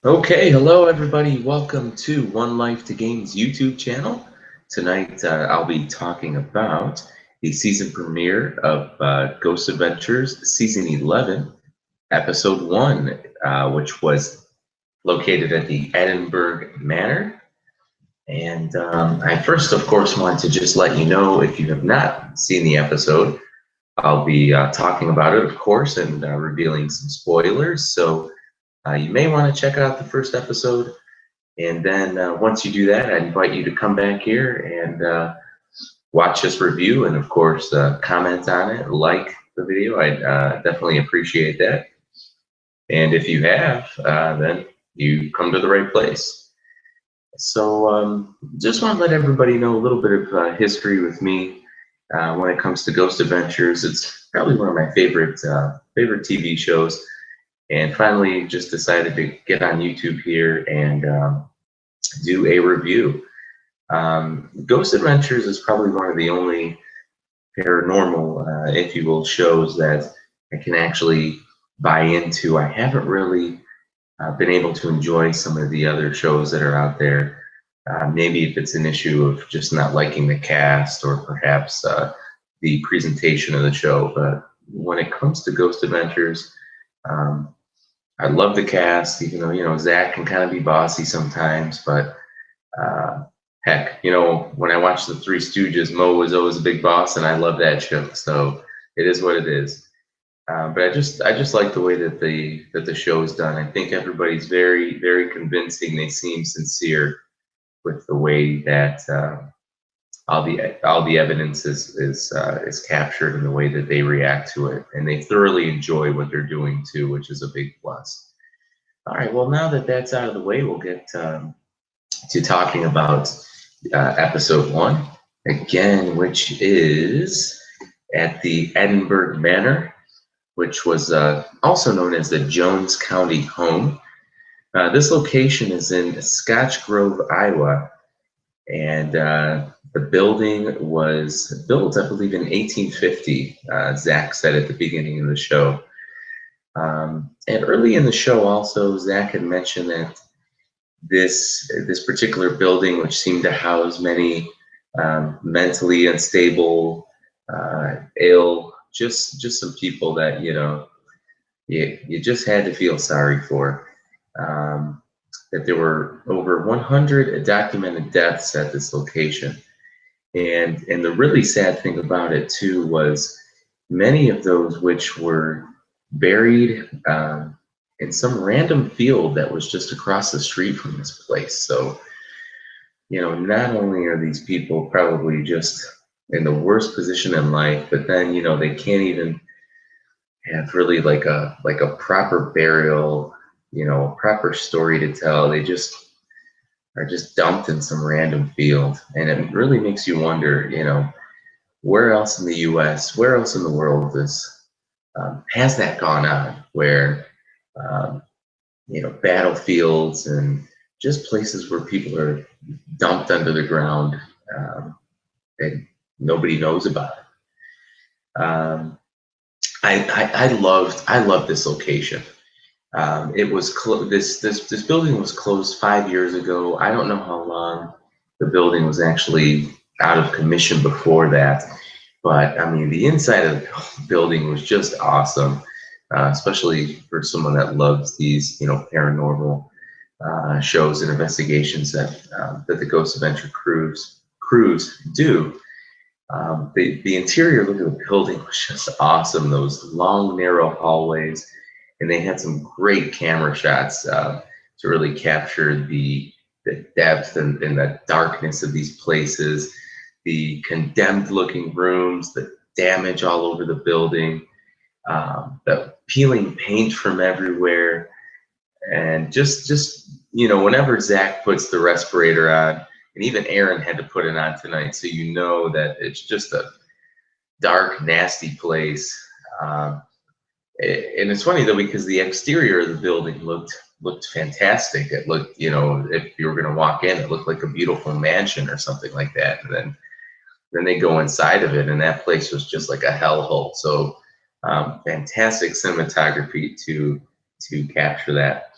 Okay, hello everybody. Welcome to One Life to Game's YouTube channel. Tonight I'll be talking about the season premiere of Ghost Adventures Season 11, Episode 1, which was located at the Edinburgh Manor. And I first, of course, want to just let you know if you have not seen the episode, I'll be talking about it, of course, and revealing some spoilers. So you may want to check out the first episode. And then once you do that, I invite you to come back here and watch this review and, of course, comment on it, like the video. I'd definitely appreciate that. And if you have, then you come to the right place. So just want to let everybody know a little bit of history with me when it comes to Ghost Adventures. It's probably one of my favorite TV shows. And finally, just decided to get on YouTube here and do a review. Ghost Adventures is probably one of the only paranormal, if you will, shows that I can actually buy into. I haven't really been able to enjoy some of the other shows that are out there. Maybe if it's an issue of just not liking the cast or perhaps the presentation of the show. But when it comes to Ghost Adventures, I love the cast, even though, Zach can kind of be bossy sometimes, but heck, when I watched the Three Stooges, Mo was always a big boss, and I love that show. So it is what it is. But I just like the way that the show is done. I think everybody's very, very convincing. They seem sincere with the way that all the evidence is captured and the way that they react to it, and they thoroughly enjoy what they're doing too, which is a big plus. All right, well, now that that's out of the way, we'll get to talking about episode 1 again, which is at the Edinburgh Manor, which was also known as the Jones County Home. This location is in Scotch Grove, Iowa, and the building was built, I believe, in 1850. Zach said at the beginning of the show. And early in the show, also, Zach had mentioned that this particular building, which seemed to house many mentally unstable, ill, just some people that you just had to feel sorry for. That there were over 100 documented deaths at this location, and the really sad thing about it too was many of those which were buried in some random field that was just across the street from this place. So, not only are these people probably just in the worst position in life, but then, they can't even have really like a proper burial, a proper story to tell. They just are just dumped in some random field. And it really makes you wonder, where else in the US, where else in the world has that gone on, where um, battlefields and just places where people are dumped under the ground, and nobody knows about it. I loved this location. It was this building was closed 5 years ago. I don't know how long the building was actually out of commission before that, but I mean the inside of the building was just awesome, especially for someone that loves these paranormal shows and investigations that the Ghost Adventure crews do. The interior look of the building was just awesome. Those long, narrow hallways, and they had some great camera shots to really capture the depth and the darkness of these places, the condemned-looking rooms, the damage all over the building, the peeling paint from everywhere, and just whenever Zach puts the respirator on, and even Aaron had to put it on tonight, so that it's just a dark, nasty place. And it's funny though, because the exterior of the building looked fantastic. It looked, if you were going to walk in, it looked like a beautiful mansion or something like that. And then they go inside of it, and that place was just like a hellhole. So fantastic cinematography to capture that.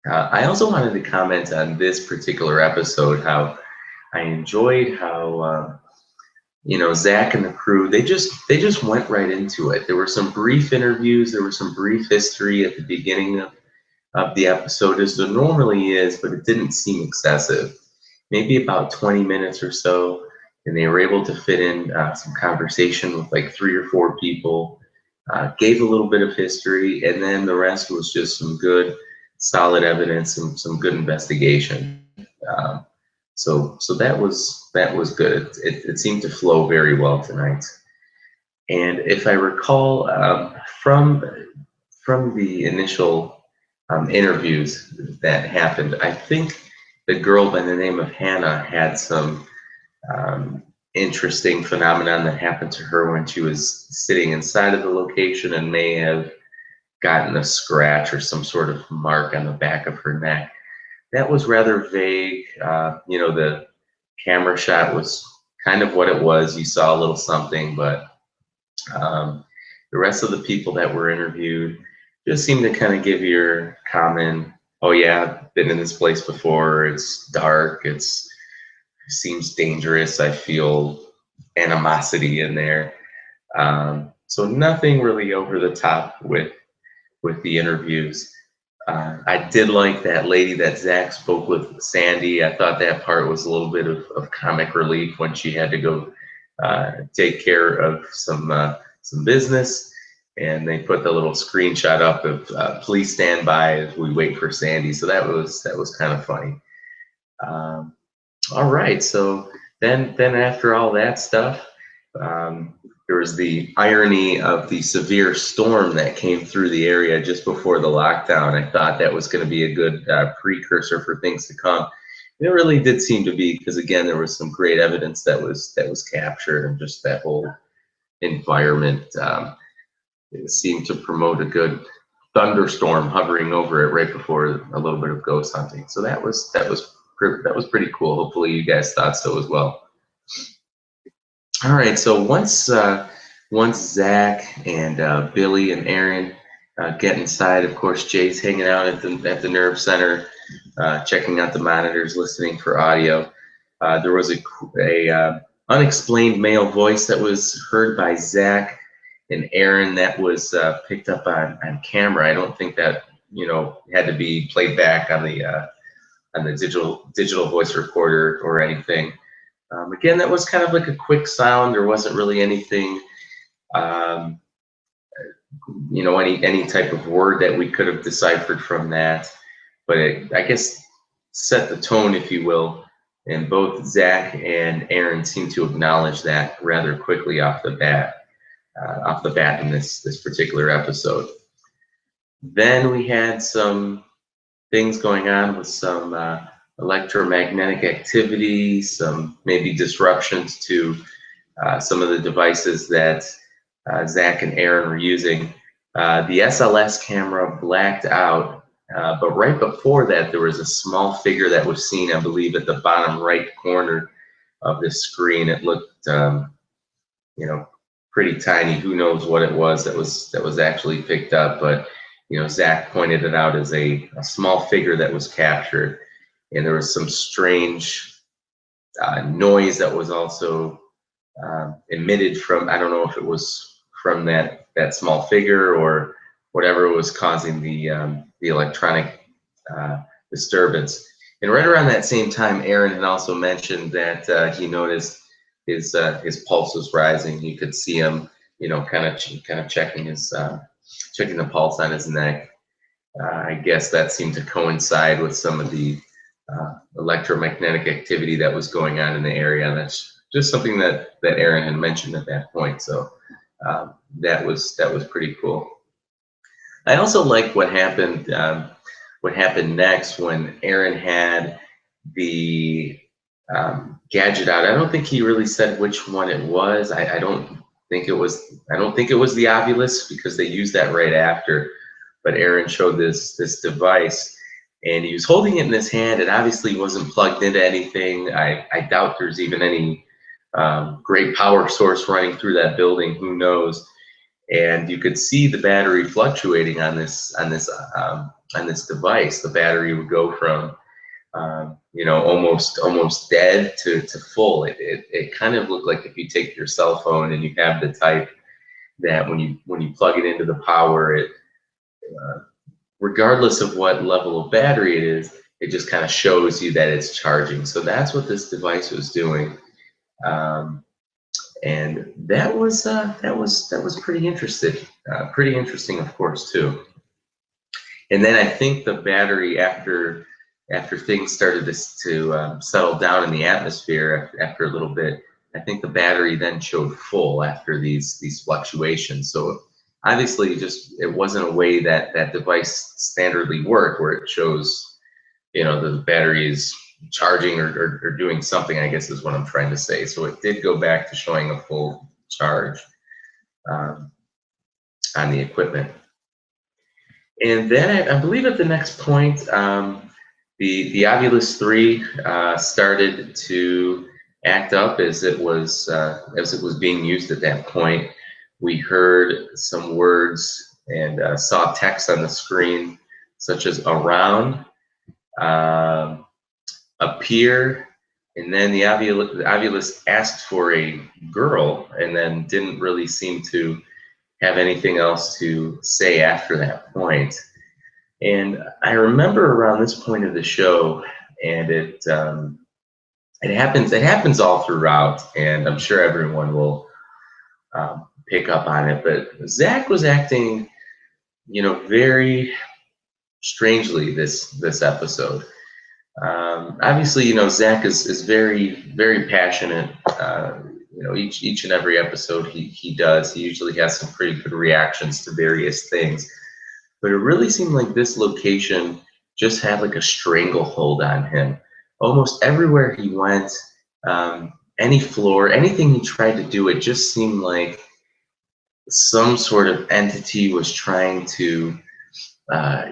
I also wanted to comment on this particular episode, how I enjoyed how Zach and the crew, they just went right into it. There were some brief interviews, there was some brief history at the beginning of the episode, as there normally is, but it didn't seem excessive. Maybe about 20 minutes or so, and they were able to fit in some conversation with like 3 or 4 people, gave a little bit of history, and then the rest was just some good, solid evidence and some good investigation. Um, so that was good. It seemed to flow very well tonight. And if I recall, from the initial interviews that happened, I think the girl by the name of Hannah had some interesting phenomenon that happened to her when she was sitting inside of the location, and may have gotten a scratch or some sort of mark on the back of her neck. That was rather vague. The camera shot was kind of what it was. You saw a little something, but the rest of the people that were interviewed just seemed to kind of give your common, oh yeah, I've been in this place before. It's dark. It seems dangerous. I feel animosity in there. So nothing really over the top with the interviews. I did like that lady that Zach spoke with, Sandy. I thought that part was a little bit of comic relief when she had to go take care of some business, and they put the little screenshot up of please stand by as we wait for Sandy. So that was kind of funny. All right, so then after all that stuff, um, there was the irony of the severe storm that came through the area just before the lockdown. I thought that was going to be a good precursor for things to come. It really did seem to be, because again, there was some great evidence that was captured, and just that whole environment it seemed to promote a good thunderstorm hovering over it right before a little bit of ghost hunting. So that was pretty cool. Hopefully, you guys thought so as well. All right, so once Zach and Billy and Aaron get inside, of course, Jay's hanging out at the nerve center, checking out the monitors, listening for audio. There was a unexplained male voice that was heard by Zach and Aaron that was picked up on camera. I don't think that had to be played back on the digital voice recorder or anything. Again, that was kind of like a quick sound. There wasn't really anything, um, any type of word that we could have deciphered from that. But it, I guess, set the tone, if you will. And both Zach and Aaron seem to acknowledge that rather quickly off the bat in this particular episode. Then we had some things going on with some electromagnetic activity, some maybe disruptions to some of the devices that Zach and Aaron were using. The SLS camera blacked out, but right before that, there was a small figure that was seen, I believe, at the bottom right corner of the screen. It looked, pretty tiny. Who knows what it was that was actually picked up, but Zach pointed it out as a small figure that was captured, and there was some strange noise that was also emitted from, I don't know if it was from that small figure or whatever was causing the electronic disturbance. And right around that same time, Aaron had also mentioned that he noticed his pulse was rising. You could see him, kind of checking the pulse on his neck. I guess that seemed to coincide with some of the electromagnetic activity that was going on in the area. And that's just something that Aaron had mentioned at that point. So that was pretty cool. I also liked what happened next when Aaron had the gadget out. I don't think he really said which one it was. I don't think it was the Ovilus, because they used that right after. But Aaron showed this device, and he was holding it in his hand. It obviously wasn't plugged into anything. I doubt there's even any great power source running through that building. Who knows? and you could see the battery fluctuating on this device. The battery would go from you know, almost dead to full. It kind of looked like if you take your cell phone and you have the type that when you plug it into the power, it regardless of what level of battery it is, it just kind of shows you that it's charging. So that's what this device was doing, and that was pretty interesting. Pretty interesting, of course, too. And then I think the battery, after things started to settle down in the atmosphere after a little bit, I think the battery then showed full after these fluctuations. So obviously, it wasn't a way that that device standardly worked, where it shows, you know, the battery is charging or doing something, I guess is what I'm trying to say. So it did go back to showing a full charge on the equipment. And then I believe at the next point, the Ovilus 3 started to act up as it was being used at that point. We heard some words and saw text on the screen, such as around, appear, and then the Ovilus asked for a girl, and then didn't really seem to have anything else to say after that point. And I remember around this point of the show, and it happens all throughout, and I'm sure everyone will pick up on it. But Zach was acting, you know, very strangely this episode. Obviously, you know, Zach is very passionate. You know, each and every episode he does, he usually has some pretty good reactions to various things. But it really seemed like this location just had like a stranglehold on him. Almost everywhere he went, any floor, anything he tried to do, it just seemed like some sort of entity was trying to,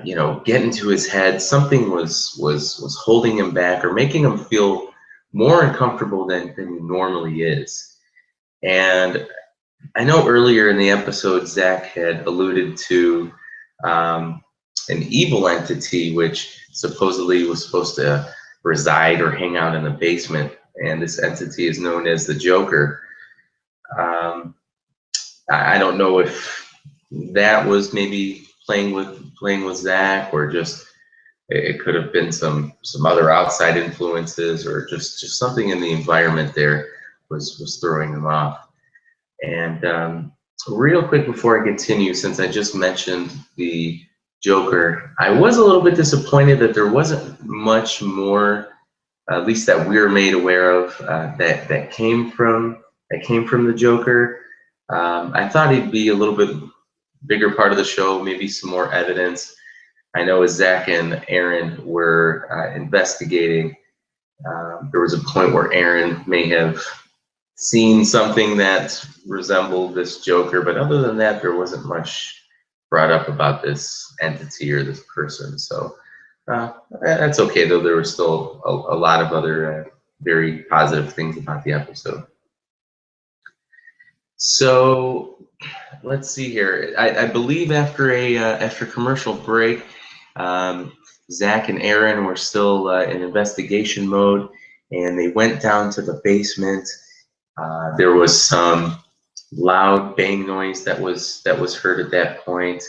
you know, get into his head. Something was holding him back or making him feel more uncomfortable than he normally is. And I know earlier in the episode, Zach had alluded to an evil entity which supposedly was supposed to reside or hang out in the basement, and this entity is known as the Joker. I don't know if that was maybe playing with Zach, or just it could have been some other outside influences, or just something in the environment there was throwing him off. And real quick before I continue, since I just mentioned the Joker, I was a little bit disappointed that there wasn't much more, at least that we're made aware of, that came from the Joker. I thought he'd be a little bit bigger part of the show, maybe some more evidence. I know as Zach and Aaron were investigating, there was a point where Aaron may have seen something that resembled this Joker, but other than that, there wasn't much brought up about this entity or this person. So that's okay, though. There were still a lot of other very positive things about the episode. So let's see here. I believe after commercial break, Zach and Aaron were still in investigation mode, and they went down to the basement. There was some loud bang noise that was heard at that point,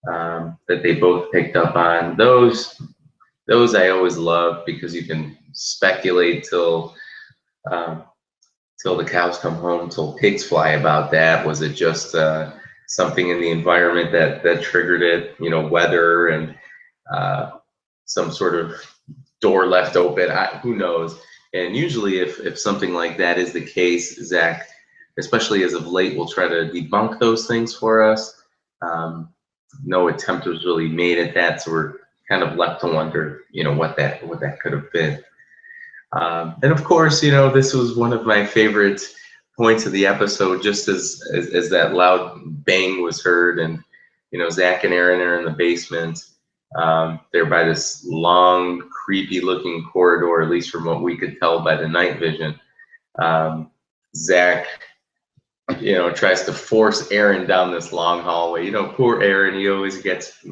that they both picked up on. Those I always love, because you can speculate till the cows come home, till pigs fly about that. Was it just something in the environment that triggered it? You know, weather and some sort of door left open. Who knows? And usually if something like that is the case, Zach, especially as of late, will try to debunk those things for us. No attempt was really made at that, so we're kind of left to wonder, you know, what that could have been. And of course, you know, this was one of my favorite points of the episode, just as that loud bang was heard, and, you know, Zach and Aaron are in the basement. They're by this long, creepy-looking corridor, at least from what we could tell by the night vision. Zach tries to force Aaron down this long hallway. Poor Aaron, he always gets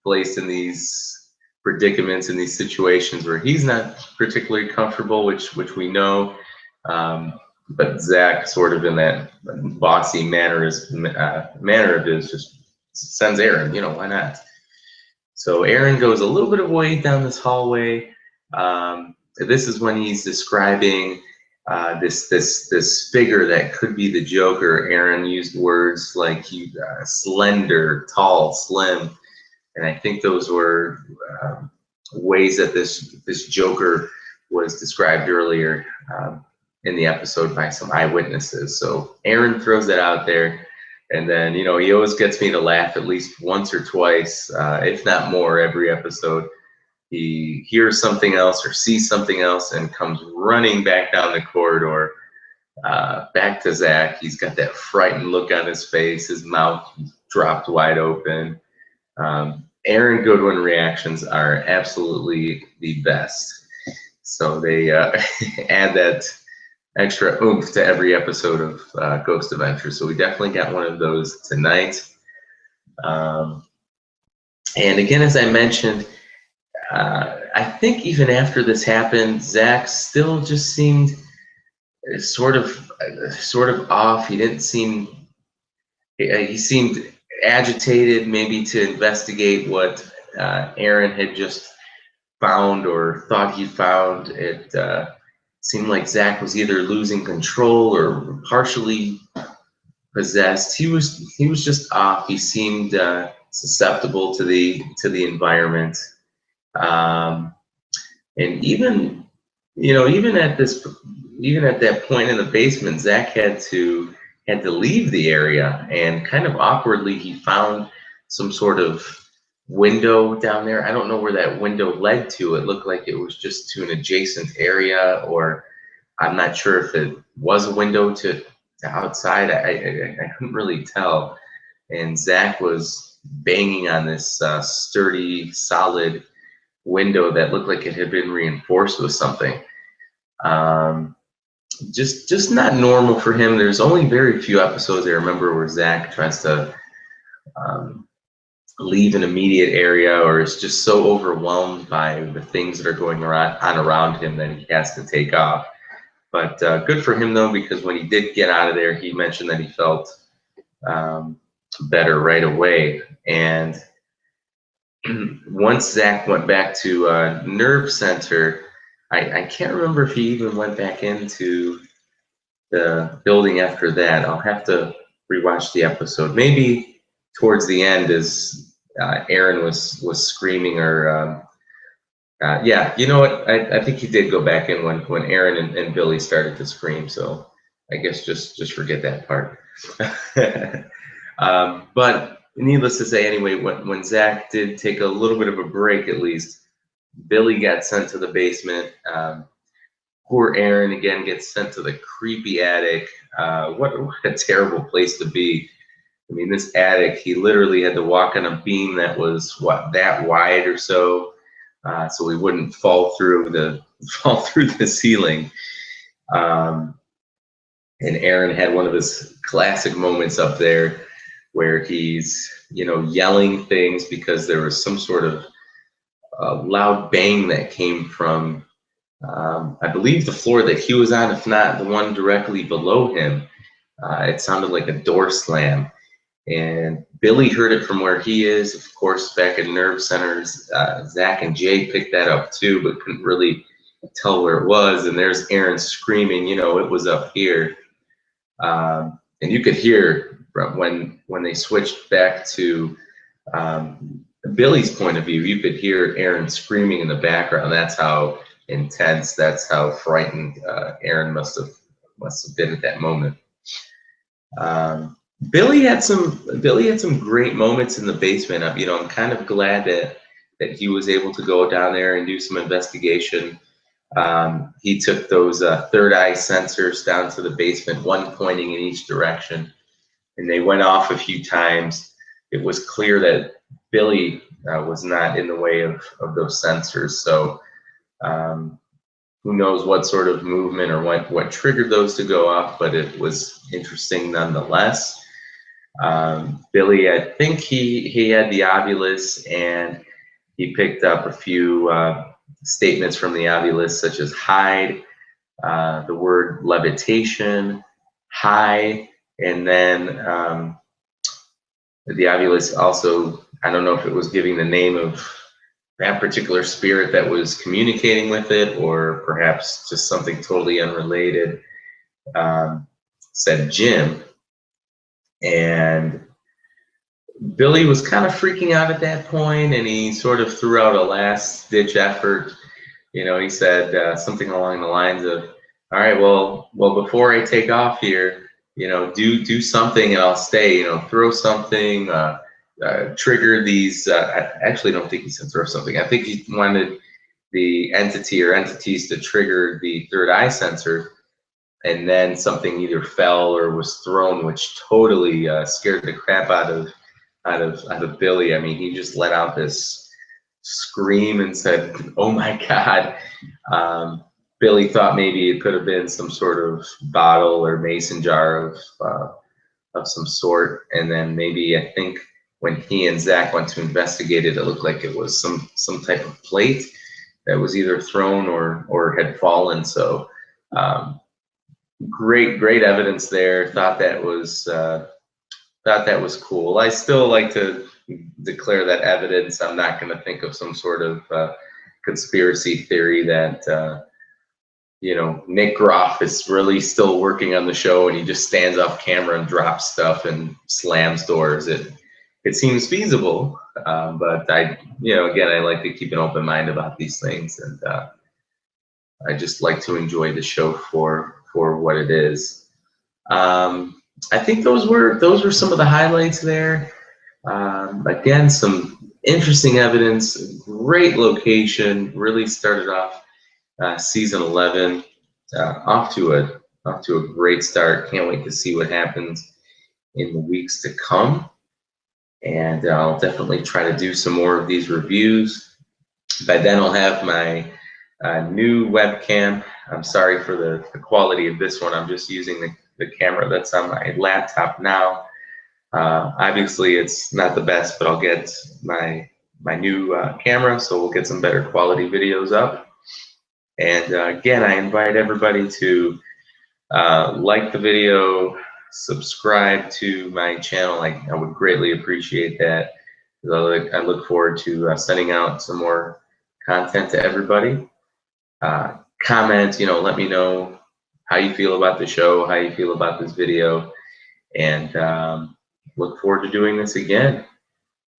placed in these predicaments, in these situations where he's not particularly comfortable, which we know. But Zach, sort of in that bossy manner of his, just sends Aaron. Why not? So Aaron goes a little bit of way down this hallway. This is when he's describing this figure that could be the Joker. Aaron used words like slender, tall, slim, and I think those were ways that this Joker was described earlier in the episode by some eyewitnesses. So Aaron throws that out there, and then he always gets me to laugh at least once or twice, if not more, every episode. He hears something else or sees something else and comes running back down the corridor, back to Zach. He's got that frightened look on his face, his mouth dropped wide open. Aaron Goodwin reactions are absolutely the best. So they add that extra oomph to every episode of Ghost Adventure. So we definitely got one of those tonight. And again, as I mentioned, I think even after this happened, Zach still just seemed sort of off. He didn't seem. He seemed agitated, maybe to investigate what Aaron had just found or thought he found. It seemed like Zach was either losing control or partially possessed. He was just off. He seemed susceptible to the environment. And even at that point in the basement, Zach had to leave the area, and kind of awkwardly he found some sort of window down there. I don't know where that window led to. It looked like it was just to an adjacent area, or I'm not sure if it was a window to outside. I couldn't really tell. And Zach was banging on this sturdy, solid window that looked like it had been reinforced with something. Just not normal for him. There's only very few episodes I remember where Zach tries to leave an immediate area, or is just so overwhelmed by the things that are going on around him that he has to take off. But good for him though, because when he did get out of there, he mentioned that he felt better right away. And once Zach went back to Nerve Center, I can't remember if he even went back into the building after that. I'll have to rewatch the episode. Maybe towards the end, as Aaron was screaming, or yeah, you know what? I think he did go back in when Aaron and Billy started to scream. So I guess just forget that part. But needless to say, anyway, when Zach did take a little bit of a break, at least, Billy got sent to the basement. Poor Aaron again gets sent to the creepy attic. What a terrible place to be. I mean, this attic, he literally had to walk on a beam that was that wide or so, so he wouldn't fall through the ceiling. And Aaron had one of his classic moments up there where he's yelling things because there was some sort of loud bang that came from I believe the floor that he was on, if not the one directly below him. It sounded like a door slam. And Billy heard it from where he is. Of course, back in Nerve Centers, Zach and Jay picked that up too, but couldn't really tell where it was. And there's Aaron screaming, it was up here. And you could hear when they switched back to Billy's point of view, you could hear Aaron screaming in the background. That's how intense, that's how frightened Aaron must have been at that moment. Billy had some great moments in the basement. I'm kind of glad that he was able to go down there and do some investigation. He took those third eye sensors down to the basement, one pointing in each direction, and they went off a few times. It was clear that Billy was not in the way of those sensors. So who knows what sort of movement or what triggered those to go off, but it was interesting nonetheless. Billy, I think he had the Ovilus, and he picked up a few statements from the Ovilus, such as hide, the word levitation, high, and then the Ovilus also, I don't know if it was giving the name of that particular spirit that was communicating with it, or perhaps just something totally unrelated. Said Jim, and Billy was kind of freaking out at that point, and he sort of threw out a last-ditch effort. You know, he said something along the lines of, "All right, well, before I take off here, you know, do something, and I'll stay. You know, throw something, trigger these." I actually don't think he said throw something. I think he wanted the entity or entities to trigger the third eye sensor, and then something either fell or was thrown, which totally scared the crap out of Billy. I mean, he just let out this scream and said, "Oh my God." Billy thought maybe it could have been some sort of bottle or mason jar of some sort, and then maybe, I think when he and Zach went to investigate it, it looked like it was some type of plate that was either thrown or had fallen. So great evidence there. Thought that was cool. I still like to declare that evidence. I'm not going to think of some sort of conspiracy theory that you know, Nick Groff is really still working on the show and he just stands off camera and drops stuff and slams doors. It seems feasible, but you know, again, I like to keep an open mind about these things, and I just like to enjoy the show for what it is. I think those were some of the highlights there. Again, some interesting evidence, great location. Really started off season 11 off to a great start. Can't wait to see what happens in the weeks to come, and I'll definitely try to do some more of these reviews. By then, I'll have my new webcam. I'm sorry for the quality of this one. I'm just using the camera that's on my laptop now. Obviously, it's not the best, but I'll get my new camera, so we'll get some better quality videos up. And again, I invite everybody to like the video, subscribe to my channel. I would greatly appreciate that. I look forward to sending out some more content to everybody. Comment, you know, let me know how you feel about the show, how you feel about this video, and look forward to doing this again.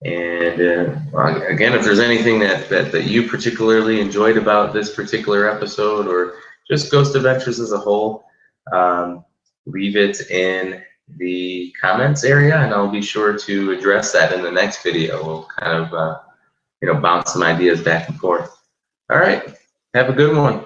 And again, if there's anything that you particularly enjoyed about this particular episode, or just Ghost Adventures as a whole, leave it in the comments area, and I'll be sure to address that in the next video. We'll kind of you know, bounce some ideas back and forth. All right, have a good one.